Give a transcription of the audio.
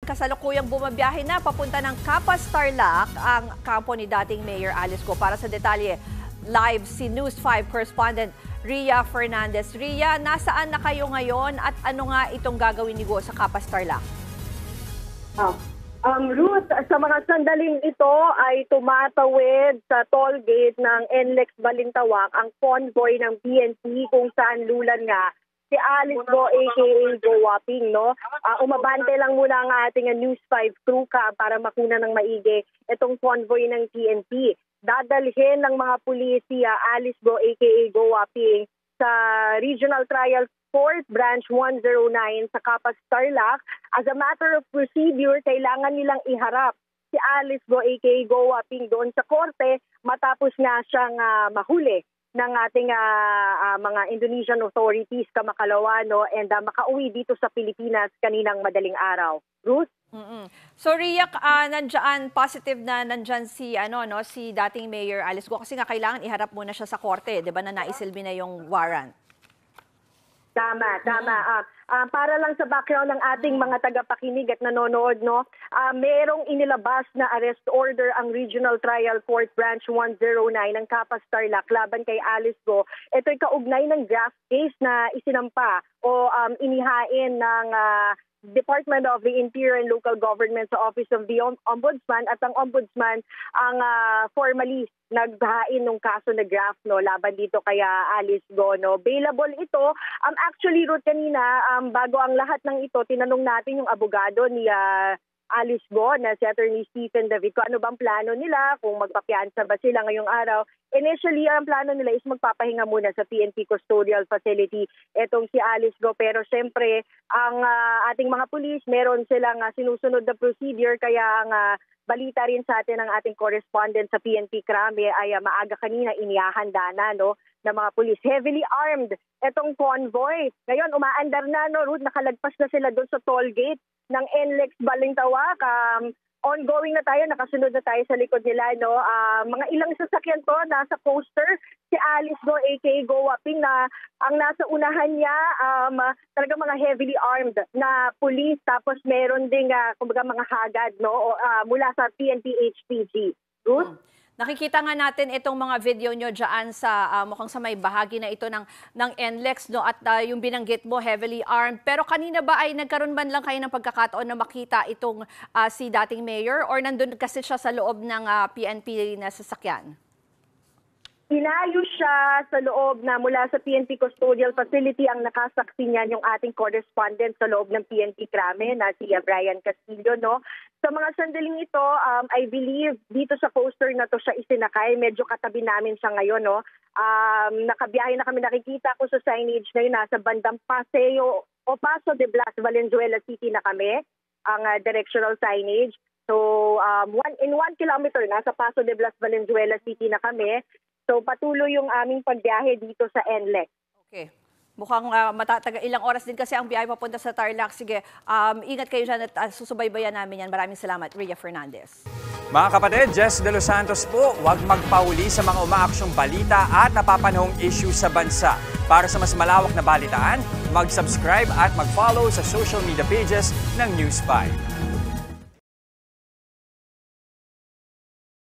kasalukuyang bumabiyahe na papunta ng Capas Tarlac ang kampo ni dating Mayor Alice Go. Para sa detalye, live si News 5 correspondent Ria Fernandez. Ria, nasaan na kayo ngayon at ano nga itong gagawin ni Go sa Capas Tarlac? Ruth, sa mga sandaling ito ay tumatawid sa toll gate ng NLEX Balintawak ang convoy ng PNP kung saan lulan nga si Alice Go aka Go Waping, no? Umabante lang muna ang ating News 5 crew para makuna ng maigi itong convoy ng PNP. Dadalhin ng mga pulis si Alice Go aka Go Waping sa Regional Trial Court Branch 109 sa Capas Tarlac. As a matter of procedure, kailangan nilang iharap si Alice Go aka Go Waping doon sa korte matapos nga siyang mahuli ng ating mga Indonesian authorities kamakalawa, no, and makauwi dito sa Pilipinas kaninang madaling araw. Ruth? So Ria, nandiyan positive na nandiyan si si dating Mayor Alice Go kasi nga kailangan iharap muna siya sa korte, 'di ba, na naisilbi na yung warrant. Tama. Para lang sa background ng ating mga tagapakinig at nanonood, no, merong inilabas na arrest order ang Regional Trial Court Branch 109 ng Capas Tarlac laban kay Alice Go. Ito'y kaugnay ng draft case na isinampa o inihain ng Department of the Interior and Local Government sa Office of the Ombudsman, at ang Ombudsman ang formally naghain ng kaso na draft, no, laban dito kaya Alice Go, no. Bailable ito. Actually, Ruth, kanina bago ang lahat ng ito, tinanong natin yung abogado ni Alice Go na si Attorney Stephen David kung ano bang plano nila, kung magpapiansa ba sila ngayong araw. Initially, ang plano nila is magpapahinga muna sa PNP Custodial Facility etong si Alice Go. Pero siyempre, ang ating mga pulis, meron silang sinusunod na procedure, kaya ang balita rin sa atin ng ating correspondent sa PNP Krame ay maaga kanina inihahanda na, no, ng mga pulis. Heavily armed etong convoy. Ngayon, umaandar na, no, Ruth, nakalagpas na sila doon sa toll gate ng NLEX Balintawak. Ongoing na tayo, nakasunod na tayo sa likod nila, no. Mga ilang sasakyan to, nasa poster si Alice Go aka Go Waping, na ang nasa unahan niya talaga mga heavily armed na pulis, tapos meron ding kumbaga mga hagad, no, mula sa PNP HPG. Ruth? Nakikita nga natin itong mga video nyo dyan sa mukhang sa may bahagi na ito ng NLEX, no, at yung binanggit mo, heavily armed. Pero kanina ba ay nagkaroon man lang kayo ng pagkakataon na makita itong si dating mayor, or nandun kasi siya sa loob ng PNP na sasakyan? Inaayos siya sa loob na mula sa PNP Custodial Facility. Ang nakasaksi niyan yung ating correspondent sa loob ng PNP Krame na si Brian Castillo, no. Sa mga sandaling ito, I believe dito sa poster na to siya isinakay. Medyo katabi namin siya ngayon, no. Nakabiyahe na kami, nakikita ko sa signage na yun, nasa bandang Paseo o Paso de Blas, Valenzuela City na kami, ang directional signage. So, in 1 kilometer, nasa Paso de Blas, Valenzuela City na kami. So, patuloy yung aming pagbiyahe dito sa NLEX. Okay. Mukhang ilang oras din kasi ang biyahe papunta sa Tarlac. Sige, ingat kayo dyan at susubaybayan namin yan. Maraming salamat, Ria Fernandez. Mga kapatid, Jess De Los Santos po, huwag magpahuli sa mga umaaksyong balita at napapanahong issue sa bansa. Para sa mas malawak na balitaan, mag-subscribe at mag-follow sa social media pages ng News 5.